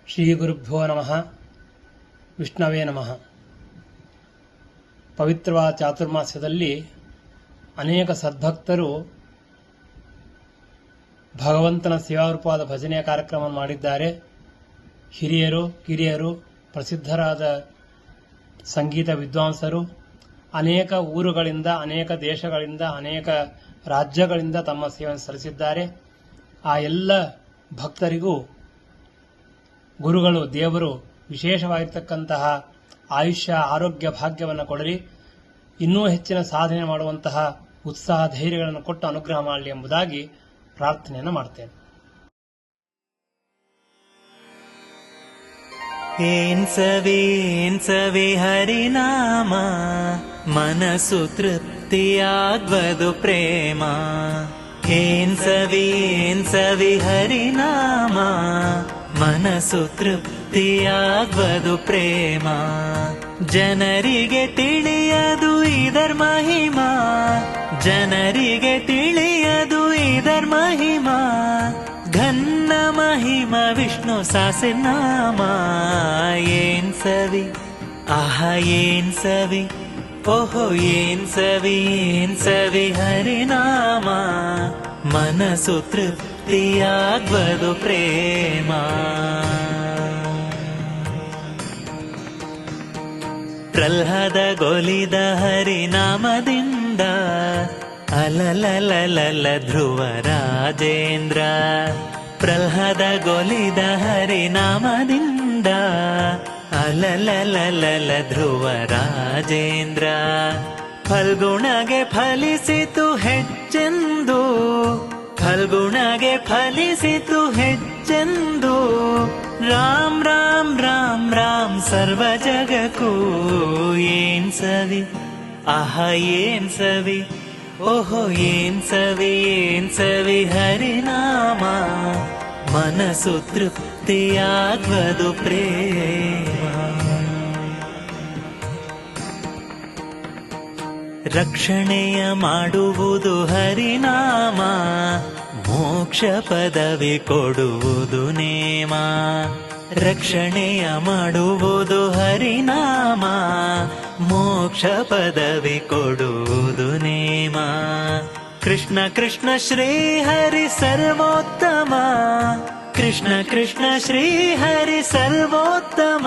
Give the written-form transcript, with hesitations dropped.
ಶ್ರೀ ಗುರುಭ್ಯೋ ನಮಃ. ವಿಷ್ಣವೇ ನಮಃ. ಪವಿತ್ರವಾದ ಚಾತುರ್ಮಾಸ್ಯದಲ್ಲಿ ಅನೇಕ ಸದ್ಭಕ್ತರು ಭಗವಂತನ ಸೇವಾರೂಪವಾದ ಭಜನೆಯ ಕಾರ್ಯಕ್ರಮ ಮಾಡಿದ್ದಾರೆ. ಹಿರಿಯರು, ಕಿರಿಯರು, ಪ್ರಸಿದ್ಧರಾದ ಸಂಗೀತ ವಿದ್ವಾಂಸರು ಅನೇಕ ಊರುಗಳಿಂದ, ಅನೇಕ ದೇಶಗಳಿಂದ, ಅನೇಕ ರಾಜ್ಯಗಳಿಂದ ತಮ್ಮ ಸೇವೆಯನ್ನು ಸಲ್ಲಿಸಿದ್ದಾರೆ. ಆ ಎಲ್ಲ ಭಕ್ತರಿಗೂ ಗುರುಗಳು, ದೇವರು ವಿಶೇಷವಾಗಿರ್ತಕ್ಕಂತಹ ಆಯುಷ್ಯ, ಆರೋಗ್ಯ, ಭಾಗ್ಯವನ್ನು ಕೊಡಲಿ. ಇನ್ನೂ ಹೆಚ್ಚಿನ ಸಾಧನೆ ಮಾಡುವಂತಹ ಉತ್ಸಾಹ, ಧೈರ್ಯಗಳನ್ನು ಕೊಟ್ಟು ಅನುಗ್ರಹ ಮಾಡಲಿ ಎಂಬುದಾಗಿ ಪ್ರಾರ್ಥನೆಯನ್ನು ಮಾಡ್ತೇನೆ. ಏನ್ ಸವಿ ಹರಿನಾಮ, ಮನಸ್ಸು ತೃಪ್ತಿಯಾಗ್ವದು ಪ್ರೇಮ. ಏನ್ ಸವಿ ಹರಿನಾಮ, ಮನಸ್ಸು ತೃಪ್ತಿಯಾಗ್ವದು ಪ್ರೇಮ. ಜನರಿಗೆ ತಿಳಿಯದು ಇದರ ಮಹಿಮಾ, ಜನರಿಗೆ ತಿಳಿಯದು ಇದರ ಮಹಿಮಾ. ಘನ್ನ ಮಹಿಮ ವಿಷ್ಣು ಸಹಸ್ರನಾಮ. ಏನ್ ಸವಿ, ಆಹ ಏನ್ ಸವಿ, ಓಹೋ ಏನ್ ಸವಿ ಹರಿನಾಮ, ಮನಸ್ಸು ತೃಪ್ತಿಯಾಗ್ವದು ಪ್ರೇಮ. ಪ್ರಹ್ಲಾದ ಗೊಲಿದ ಹರಿನಾಮದಿಂದ, ಅಲಲಲಲಲ ಧ್ರುವ ರಾಜೇಂದ್ರ. ಪ್ರಹ್ಲಾದ ಗೊಲಿದ ಹರಿನಾಮದಿಂದ, ಅಲಲಲಲಲ ಧ್ರುವ ರಾಜೇಂದ್ರ. ಫಲ್ಗುಣಗೆ ಫಲಿಸಿತು ಹೆಚ್ಚೆಂದು, ಫಲ್ಗುಣಗೆ ಫಲಿಸಿತು ಹೆಚ್ಚೆಂದು. ರಾಮ್ ರಾಮ್ ರಾಮ್ ರಾಮ್ ಸರ್ವ ಜಗಕ್ಕೂ. ಏನ್ ಸವಿ, ಆಹ ಏನ್ ಸವಿ, ಓಹೋ ಏನ್ ಸವಿ ಹರಿನಾಮ, ಮನಸ್ಸು ತೃಪ್ತಿಯಾಗ್ವದು ಪ್ರೇಮ. ರಕ್ಷಣೆಯ ಮಾಡುವುದು ಹರಿನಾಮ, ಮೋಕ್ಷ ಪದವಿ ಕೊಡುವುದು ನೇಮ. ರಕ್ಷಣೆಯ ಮಾಡುವುದು ಹರಿನಾಮ, ಮೋಕ್ಷ ಪದವಿ ಕೊಡುವುದು ನೇಮ. ಕೃಷ್ಣ ಕೃಷ್ಣ ಶ್ರೀ ಹರಿ ಸರ್ವೋತ್ತಮ, ಕೃಷ್ಣ ಕೃಷ್ಣ ಶ್ರೀ ಹರಿ ಸರ್ವೋತ್ತಮ.